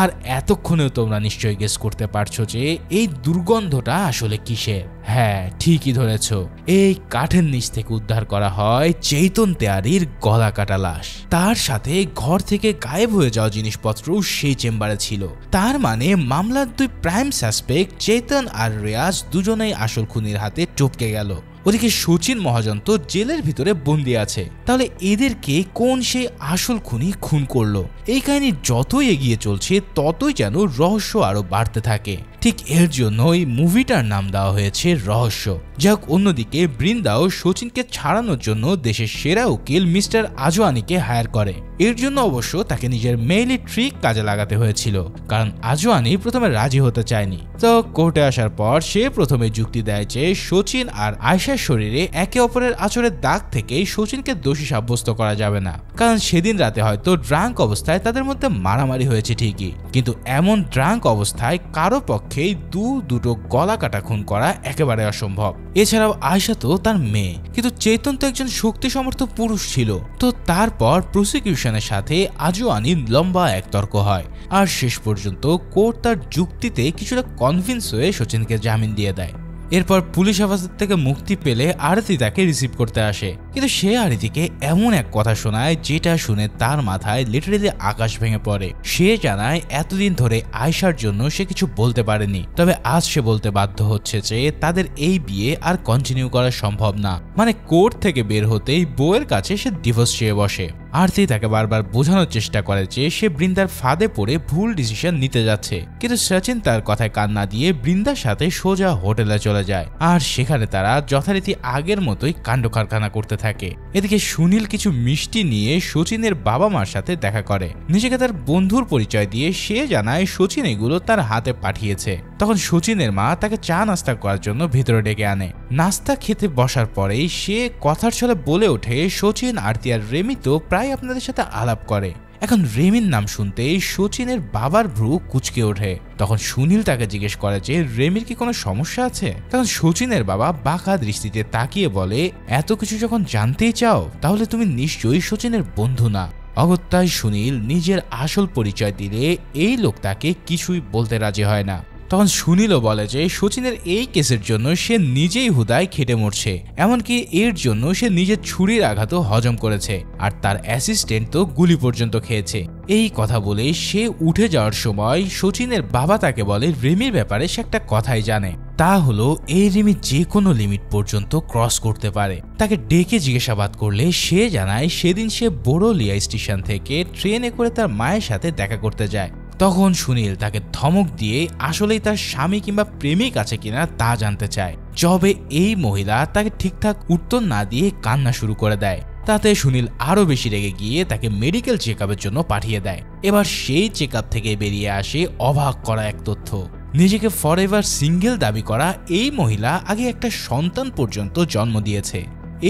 আর এতক্ষণেও তোমরা নিশ্চয়ই গেস করতে পারছো যে এই দুর্গন্ধটা আসলে কিসের। হ্যাঁ, ঠিকই ধরেছ, এই কাঠের নিচ থেকে উদ্ধার করা হয় চেতন তেওয়ারির গলা কাটা লাশ। তার সাথে ঘর থেকে গায়েব হয়ে যাওয়া জিনিসপত্র সেই চেম্বারে ছিল। তার মানে মামলার দুই প্রাইম সাসপেক্ট চেতন আর রিয়াজ দুজনেই আসল খুনির হাতে টপকে গেল। ওদিকে সচিন মহাজন তো জেলের ভিতরে বন্দি আছে। তাহলে এদেরকে কোন সেই আসল খুনি খুন করলো? এই কাহিনী যতই এগিয়ে চলছে ততই যেন রহস্য আরো বাড়তে থাকে। ঠিক এর জন্যই মুভিটার নাম দেওয়া হয়েছে রহস্য। যাক, অন্যদিকে বৃন্দাও সচিনকে ছাড়ানোর জন্য দেশের সেরা উকিল মিস্টার আজওয়ানিকে হায়ার করে। এর জন্য অবশ্য তাকে নিজের মেইলি ট্রিক কাজে লাগাতে হয়েছিল, কারণ আজওয়ানি প্রথমে রাজি হতে চায়নি। তো কোর্টে আসার পর সে প্রথমে যুক্তি দেয় যে সচিন আর আয়শার শরীরে একে অপরের আচরের দাগ থেকেই সচিনকে দোষী সাব্যস্ত করা যাবে না, কারণ সেদিন রাতে হয়তো ড্রাঙ্ক অবস্থায় তাদের মধ্যে মারামারি হয়েছে ঠিকই, কিন্তু এমন ড্রাঙ্ক অবস্থায় কারো পক্ষেই দুটো গলা কাটা খুন করা একেবারে অসম্ভব। এছাড়াও আয়শা তো তার মেয়ে, কিন্তু চেতন তো একজন শক্তি সমর্থ পুরুষ ছিল। তো তারপর প্রসিকিউশনের সাথে আজওয়ানির লম্বা এক তর্ক হয়, আর শেষ পর্যন্ত কোর্ট তার যুক্তিতে কিছুটা কনভিন্স হয়ে সচিনকে জামিন দিয়ে দেয়। এরপর পুলিশ হেফাজত থেকে মুক্তি পেলে আরতি তাকে রিসিভ করতে আসে, কিন্তু সে আরতিকে এমন এক কথা শোনায় যেটা শুনে তার মাথায় লিটারেলি আকাশ ভেঙে পড়ে। সে জানায় এতদিন ধরে আয়শার জন্য সে কিছু বলতে পারেনি, তবে আজ সে বলতে বাধ্য হচ্ছে যে তাদের এই বিয়ে আর কন্টিনিউ করা সম্ভব না। মানে কোর্ট থেকে বের হতেই বউয়ের কাছে সে ডিভোর্স চেয়ে বসে। আরতি তাকে বারবার বোঝানোর চেষ্টা করে যে সে বৃন্দার ফাঁদে পড়ে ভুল ডিসিশন নিতে যাচ্ছে, কিন্তু সচিন তার কথায় কান না দিয়ে বৃন্দার সাথে সোজা হোটেলে চলে যায়, আর সেখানে তারা যথারীতি আগের মতোই কাণ্ড কারখানা করতে থাকে। এদিকে সুনীল কিছু মিষ্টি নিয়ে সচিনের বাবা মার সাথে দেখা করে। নিজেকে তার বন্ধুর পরিচয় দিয়ে সে জানায় সচিন এগুলো তার হাতে পাঠিয়েছে। তখন সচিনের মা তাকে চা নাস্তা করার জন্য ভিতরে ডেকে আনে। নাস্তা খেতে বসার পরেই সে কথার ছলে বলে ওঠে, সচিন, আরতি আর রেমি তো প্রায় আপনাদের সাথে আলাপ করে। এখন রেমির নাম শুনতেই সচিনের বাবার ভ্রু কুঁচকে ওঠে। তখন সুনীল তাকে জিজ্ঞেস করে যে রেমির কি কোনো সমস্যা আছে? তখন সচিনের বাবা বাঁকা দৃষ্টিতে তাকিয়ে বলে, এত কিছু যখন জানতেই চাও তাহলে তুমি নিশ্চয়ই সচিনের বন্ধু না। অগত্যায় সুনীল নিজের আসল পরিচয় দিলে এই লোক তাকে কিছুই বলতে রাজি হয় না। তখন সুনীলও বলে যে সচিনের এই কেসের জন্য সে নিজেই হুদায় খেটে মরছে, এমনকি এর জন্য সে নিজের ছুরির আঘাতও হজম করেছে, আর তার অ্যাসিস্ট্যান্ট তো গুলি পর্যন্ত খেয়েছে। এই কথা বলে সে উঠে যাওয়ার সময় সচিনের বাবা তাকে বলে রেমির ব্যাপারে সে একটা কথাই জানে, তা হলো এই রেমি যে কোনো লিমিট পর্যন্ত ক্রস করতে পারে। তাকে ডেকে জিজ্ঞাসাবাদ করলে সে জানায় সেদিন সে বড়লিয়া স্টেশন থেকে ট্রেনে করে তার মায়ের সাথে দেখা করতে যায়। তখন সুনীল তাকে ধমক দিয়ে আসলেই তার স্বামী কিংবা প্রেমিক আছে কিনা তা জানতে চায়। যবে এই মহিলা তাকে ঠিকঠাক উত্তর না দিয়ে কান্না শুরু করে দেয়। তাতে সুনীল আরো বেশি রেগে গিয়ে তাকে মেডিকেল চেকআপের জন্য পাঠিয়ে দেয়। এবার সেই চেকআপ থেকে বেরিয়ে আসে অবাক করা এক তথ্য। নিজেকে ফরএভার সিঙ্গেল দাবি করা এই মহিলা আগে একটা সন্তান পর্যন্ত জন্ম দিয়েছে।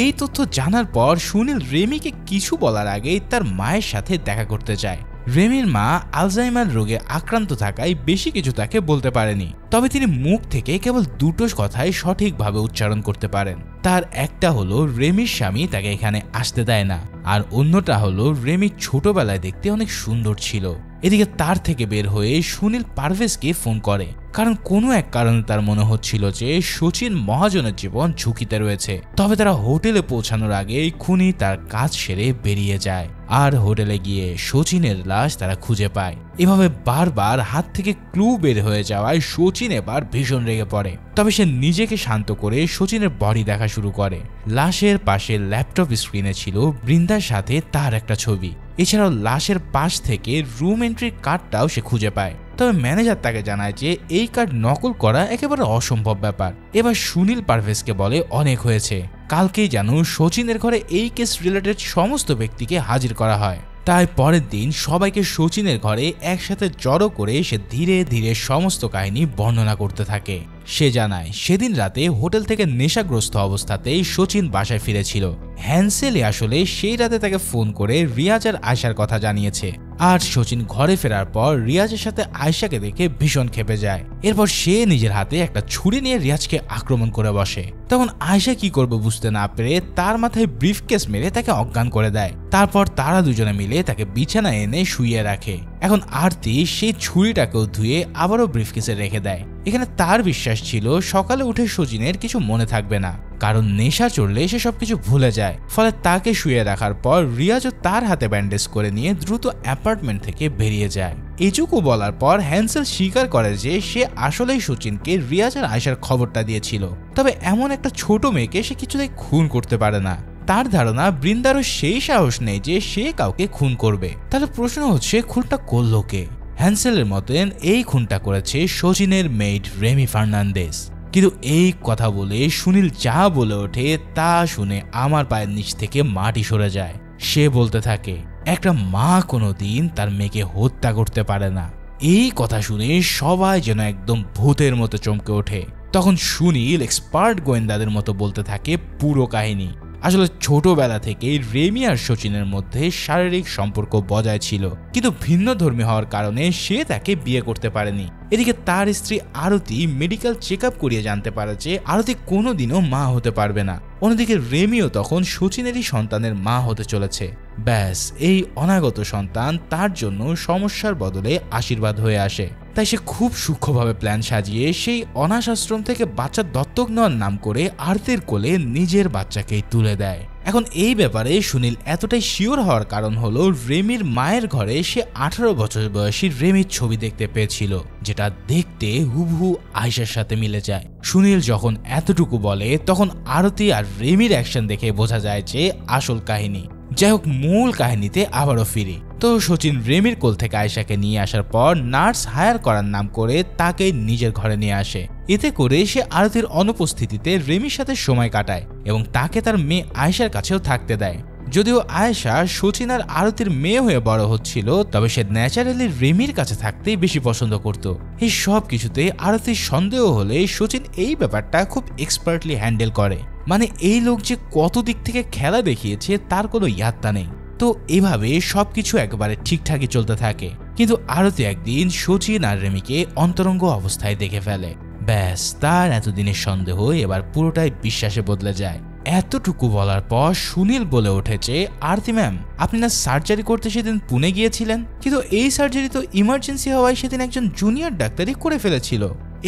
এই তথ্য জানার পর সুনীল রেমিকে কিছু বলার আগেই তার মায়ের সাথে দেখা করতে যায়। রেমির মা আলজাইমার রোগে আক্রান্ত থাকায় বেশি কিছু তাকে বলতে পারেনি, তবে তিনি মুখ থেকে কেবল দুটো কথাই সঠিকভাবে উচ্চারণ করতে পারেন। তার একটা হলো রেমির স্বামী তাকে এখানে আসতে দেয় না, আর অন্যটা হলো রেমি ছোটবেলায় দেখতে অনেক সুন্দর ছিল। এদিকে তার থেকে বের হয়ে সুনীল পারভেজকে ফোন করে, কারণ কোনো এক কারণে তার মনে হচ্ছিল যে সচিন মহাজনের জীবন ঝুঁকিতে রয়েছে। তবে তারা হোটেলে পৌঁছানোর আগে খুনি তার কাজ সেরে বেরিয়ে যায়, আর হোটেলে গিয়ে সচিনের লাশ তারা খুঁজে পায়। এভাবে বারবার হাত থেকে ক্লু বের হয়ে যাওয়ায় সচিন এবার ভীষণ রেগে পড়ে। তবে সে নিজেকে শান্ত করে সচিনের বডি দেখা শুরু করে। লাশের পাশে ল্যাপটপ স্ক্রিনে ছিল বৃন্দার সাথে তার একটা ছবি। এছাড়াও লাশের পাশ থেকে রুম এন্ট্রির কার্ডটাও সে খুঁজে পায়। তবে ম্যানেজার তাকে জানায় যে এই কার্ড নকল করা একেবারে অসম্ভব ব্যাপার। এবার সুনীল পারভেজকে বলে অনেক হয়েছে, কালকেই যেন শচীনের ঘরে এই কেস রিলেটেড সমস্ত ব্যক্তিকে হাজির করা হয়। তাই পরের দিন সবাইকে শচীনের ঘরে একসাথে জড়ো করে সে ধীরে ধীরে সমস্ত কাহিনী বর্ণনা করতে থাকে। সে জানায় সেদিন রাতে হোটেল থেকে নেশাগ্রস্ত অবস্থাতেই শচীন বাসায় ফিরেছিল। হ্যান্সেলি আসলে সেই রাতে তাকে ফোন করে রিয়াজ আর আয়শার কথা জানিয়েছে। আর শচীন ঘরে ফেরার পর রিয়াজের সাথে আয়শাকে দেখে ভীষণ ক্ষেপে যায়। এরপর সে নিজের হাতে একটা ছুরি নিয়ে রিয়াজকে আক্রমণ করে বসে। তখন আয়শা কি করবে বুঝতে না পেরে তার মাথায় ব্রিফকেস মেরে তাকে অজ্ঞান করে দেয়। তারপর তারা দুজনে মিলে তাকে বিছানায় এনে শুইয়ে রাখে। এখন আরতি সেই ছুরিটাকেও ধুয়ে আবারও ব্রিফকেসে রেখে দেয়। এখানে তার বিশ্বাস ছিল সকালে উঠে শচীনের কিছু মনে থাকবে না, কারণ নেশা চড়লে সে সবকিছু ভুলে যায়। ফলে তাকে শুয়ে রাখার পর রিয়াজও তার হাতে ব্যান্ডেজ করে নিয়ে দ্রুত অ্যাপার্টমেন্ট থেকে বেরিয়ে যায়। এটুকু বলার পর হ্যান্সেল স্বীকার করে যে সে আসলেই শচীনকে রিয়াজ আর আয়শার খবরটা দিয়েছিল। তবে এমন একটা ছোট মেয়েকে সে কিছুতেই খুন করতে পারে না। তার ধারণা বৃন্দারও সেই সাহস নেই যে সে কাউকে খুন করবে। তাহলে প্রশ্ন হচ্ছে খুনটা করলো কে? হ্যান্সেলের মতেন এই খুনটা করেছে শচীনের মেইড রেমি ফার্নান্দেজ। কিন্তু এই কথা বলে সুনীল যা বলে ওঠে তা শুনে আমার পায়ের নিচ থেকে মাটি সরে যায়। সে বলতে থাকে একটা মা কোনোদিন তার মেয়েকে হত্যা করতে পারে না। এই কথা শুনে সবাই যেন একদম ভূতের মতো চমকে ওঠে। তখন সুনীল এক্সপার্ট গোয়েন্দাদের মতো বলতে থাকে পুরো কাহিনী। আসলে ছোটবেলা থেকে রেমি আর শচীনের মধ্যে শারীরিক সম্পর্ক বজায় ছিল, কিন্তু ভিন্ন ধর্মী হওয়ার কারণে সে তাকে বিয়ে করতে পারেনি। এদিকে তার স্ত্রী আরতি মেডিকেল চেক আপ করিয়ে জানতে পারে যে আরতি কোনোদিনও মা হতে পারবে না। অন্যদিকে রেমিও তখন শচীনেরই সন্তানের মা হতে চলেছে। ব্যাস, এই অনাগত সন্তান তার জন্য সমস্যার বদলে আশীর্বাদ হয়ে আসে। তাই সে খুব সূক্ষ্মভাবে প্ল্যান সাজিয়ে সেই অনাথ আশ্রম থেকে বাচ্চা দত্তক নেওয়ার নাম করে আরতির কোলে নিজের বাচ্চাকেই তুলে দেয়। এখন এই ব্যাপারে সুনীল এতটাই শিওর হওয়ার কারণ হলো রেমির মায়ের ঘরে সে 18 বছর বয়সী রেমির ছবি দেখতে পেয়েছিল, যেটা দেখতে হুবহু আয়শার সাথে মিলে যায়। সুনীল যখন এতটুকু বলে তখন আরতি আর রেমির অ্যাকশন দেখে বোঝা যায় যে আসল কাহিনী। যাই হোক, মূল কাহিনীতে আবারও ফিরি। তো শচীন রেমির কোল থেকে আয়শাকে নিয়ে আসার পর নার্স হায়ার করার নাম করে তাকে নিজের ঘরে নিয়ে আসে। এতে করে সে আরতির অনুপস্থিতিতে রেমির সাথে সময় কাটায় এবং তাকে তার মেয়ে আয়শার কাছেও থাকতে দেয়। যদিও আয়েশা শচীন আর আরতির মেয়ে হয়ে বড় হচ্ছিল, তবে সে ন্যাচারালি রেমির কাছে থাকতেই বেশি পছন্দ করত। এই সব কিছুতে আরতির সন্দেহ হলে শচীন এই ব্যাপারটা খুব এক্সপার্টলি হ্যান্ডেল করে। মানে এই লোক যে কত দিক থেকে খেলা দেখিয়েছে তার কোনো ইয়াত্তা নেই। তো এভাবে সবকিছু একেবারে ঠিকঠাকই চলতে থাকে। কিন্তু আরতি একদিন শচীন আর রেমিকে অন্তরঙ্গ অবস্থায় দেখে ফেলে। ব্যাস, তার এতদিনের সন্দেহ এবার পুরোটাই বিশ্বাসে বদলে যায়। এতটুকু বলার পর সুনীল বলে উঠেছে, আরতি ম্যাম, আপনি না সার্জারি করতে সেদিন পুনে গিয়েছিলেন, কিন্তু এই সার্জারি তো ইমার্জেন্সি হওয়ায় সেদিন একজন জুনিয়র ডাক্তারই করে ফেলেছিল।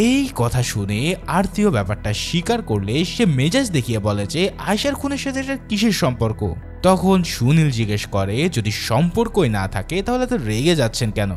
এই কথা শুনে আরতিও ব্যাপারটা স্বীকার করলে সে মেজাজ দেখিয়ে বলে যে আয়শার খুনের সাথে এটার কিসের সম্পর্ক। তখন সুনীল জিজ্ঞেস করে যদি সম্পর্কই না থাকে তাহলে তো রেগে যাচ্ছেন কেন।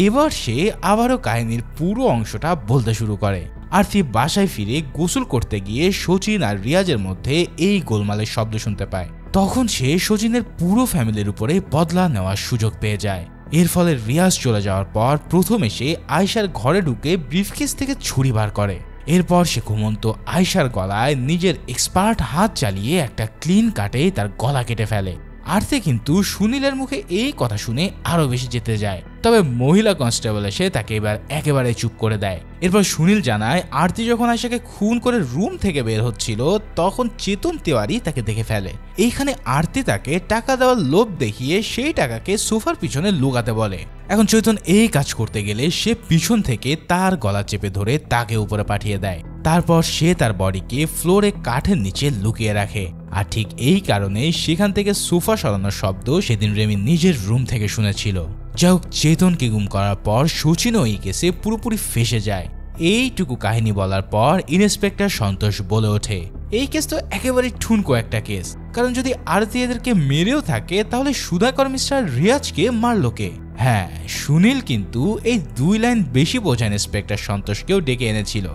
এবার সে আবারও কাহিনীর পুরো অংশটা বলতে শুরু করে। আরতি বাসায় ফিরে গোসল করতে গিয়ে শচীন আর রিয়াজের মধ্যে এই গোলমালের শব্দ শুনতে পায়। তখন সে শচীনের পুরো ফ্যামিলির উপরে বদলা নেওয়ার সুযোগ পেয়ে যায়। এর ফলে রিয়াজ চলে যাওয়ার পর প্রথমে সে আয়শার ঘরে ঢুকে ব্রিফকেস থেকে ছুরি বার করে। এরপর সে ঘুমন্ত আয়শার গলায় নিজের এক্সপার্ট হাত চালিয়ে একটা ক্লিন কাটে তার গলা কেটে ফেলে। আরতি কিন্তু সুনীলের মুখে এই কথা শুনে আরো বেশি যেতে যায়। তবে মহিলা কনস্টেবল এসে তাকে এবার একেবারে চুপ করে দেয়। এরপর সুনীল জানায় আরতি যখন আয়শাকে খুন করে রুম থেকে বের হচ্ছিল তখন চেতন তেওয়ারি তাকে দেখে ফেলে। এইখানে আরতি তাকে টাকা দেওয়ার লোভ দেখিয়ে সেই টাকাকে সোফার পিছনে লুকাতে বলে। এখন চৈতন এই কাজ করতে গেলে সে পিছন থেকে তার গলা চেপে ধরে তাকে উপরে পাঠিয়ে দেয়। তারপর সে তার বডিকে ফ্লোরে কাঠের নিচে লুকিয়ে রাখে। আর ঠিক এই কারণে সেখান থেকে সোফা সরানোর শব্দ সেদিন রেমি নিজের রুম থেকে শুনেছিল। যাই হোক, চেতনকে গুম করার পর শচীনও এই কেসে পুরোপুরি ফেসে যায়। এইটুকু কাহিনী বলার পর ইন্সপেক্টর সন্তোষ বলে ওঠে, এই কেস তো একেবারে ঠুনকো একটা কেস, কারণ যদি আরতি এদেরকে মেরেও থাকে তাহলে সুধাকর মিস্টার রিয়াজকে মারল কে? হ্যাঁ, সুনীল কিন্তু এই 2 লাইন বেশি বোঝা ইন্সপেক্টর সন্তোষকেও ডেকে এনেছিল।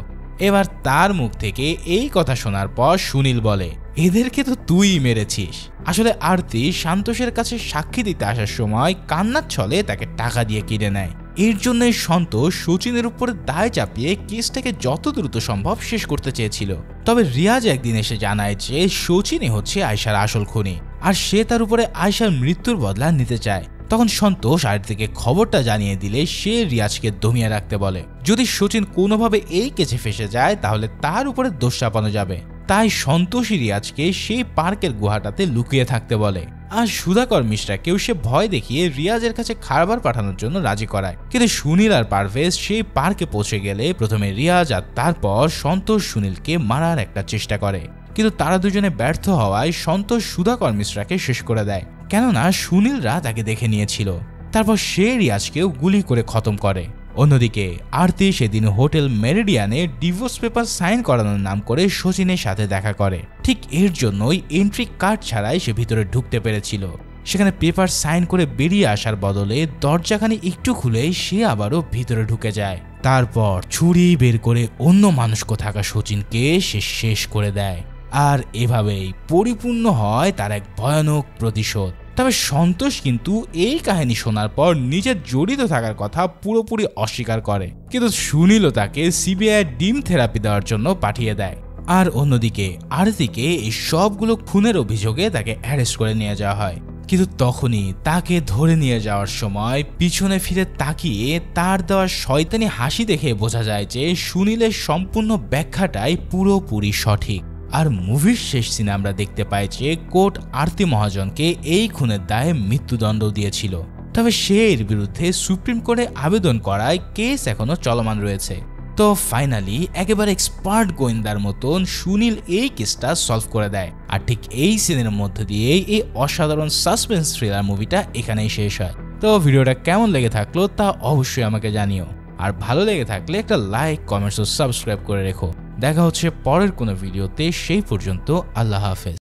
এবার তার মুখ থেকে এই কথা শোনার পর সুনীল বলে, এদেরকে তো তুই মেরেছিস। আসলে আরতি সন্তোষের কাছে সাক্ষী দিতে আসার সময় কান্নার ছলে তাকে টাকা দিয়ে কিনে নেয়। এর জন্যই সন্তোষ শচীনের উপর দায় চাপিয়ে কেসটাকে যত দ্রুত সম্ভব শেষ করতে চেয়েছিল। তবে রিয়াজ একদিন এসে জানায় যে শচীনই হচ্ছে আয়শার আসল খুনি, আর সে তার উপরে আয়শার মৃত্যুর বদলা নিতে চায়। তখন সন্তোষ আরতিকে খবরটা জানিয়ে দিলে সে রিয়াজকে দমিয়ে রাখতে বলে। যদি শচীন কোনোভাবে এই কেসে ফেসে যায় তাহলে তার উপরে দোষ চাপানো যাবে। তাই সন্তোষী রিয়াজকে সেই পার্কের গুহাটাতে লুকিয়ে থাকতে বলে। আর সুধাকর মিশ্রাকেও সে ভয় দেখিয়ে রিয়াজের কাছে খাবার পাঠানোর জন্য রাজি করায়। কিন্তু সুনীল আর পারভেজ সেই পার্কে পৌঁছে গেলে প্রথমে রিয়াজ আর তারপর সন্তোষ সুনীলকে মারার একটা চেষ্টা করে, কিন্তু তারা দুজনে ব্যর্থ হওয়ায় সন্তোষ সুধাকর মিশ্রাকে শেষ করে দেয়, কেননা সুনীলরা তাকে দেখে নিয়েছিল। তারপর সে রিয়াজকেও গুলি করে খতম করে। অন্যদিকে আরতি সেদিন হোটেল মেরিডিয়ানে ডিভোর্স পেপার সাইন করানোর নাম করে শচীনের সাথে দেখা করে। ঠিক এর জন্যই এন্ট্রি কার্ড ছাড়াই সে ভিতরে ঢুকতে পেরেছিল। সেখানে পেপার সাইন করে বেরিয়ে আসার বদলে দরজাখানি একটু খুলেই সে আবারও ভিতরে ঢুকে যায়। তারপর ছুরি বের করে অন্য মানুষকে থাকা শচীনকে সে শেষ করে দেয়। আর এভাবেই পরিপূর্ণ হয় তার এক ভয়ানক প্রতিশোধ। তবে সন্তোষ কিন্তু এই কাহিনী শোনার পর নিজের জড়িত থাকার কথা পুরোপুরি অস্বীকার করে, কিন্তু সুনীলও তাকে সিবিআই ডিম থেরাপি দেওয়ার জন্য পাঠিয়ে দেয়। আর অন্যদিকে আরতিকে এই সবগুলো খুনের অভিযোগে তাকে অ্যারেস্ট করে নিয়ে যাওয়া হয়। কিন্তু তখনই তাকে ধরে নিয়ে যাওয়ার সময় পিছনে ফিরে তাকিয়ে তার দেওয়া শয়তানি হাসি দেখে বোঝা যায় যে সুনীলের সম্পূর্ণ ব্যাখ্যাটাই পুরোপুরি সঠিক। আর মুভির শেষ সিনে আমরা দেখতে পাই যে কোর্ট আরতি মহাজনকে এই খুনের দায়ে মৃত্যুদণ্ড দিয়েছিল। তবে সে এর বিরুদ্ধে সুপ্রিম কোর্টে আবেদন করায় কেস এখনো চলমান রয়েছে। তো ফাইনালি একেবারে এক্সপার্ট গোয়েন্দার মতন সুনীল এই কেসটা সলভ করে দেয়। আর ঠিক এই সিনের মধ্যে দিয়েই এই অসাধারণ সাসপেন্স থ্রিলার মুভিটা এখানেই শেষ হয়। তো ভিডিওটা কেমন লেগে থাকলো তা অবশ্যই আমাকে জানিও। আর ভালো লেগে থাকলে একটা লাইক, কমেন্টস ও সাবস্ক্রাইব করে রেখো। দেখা হচ্ছে পরের কোনো ভিডিওতে, সেই পর্যন্ত আল্লাহ হাফেজ।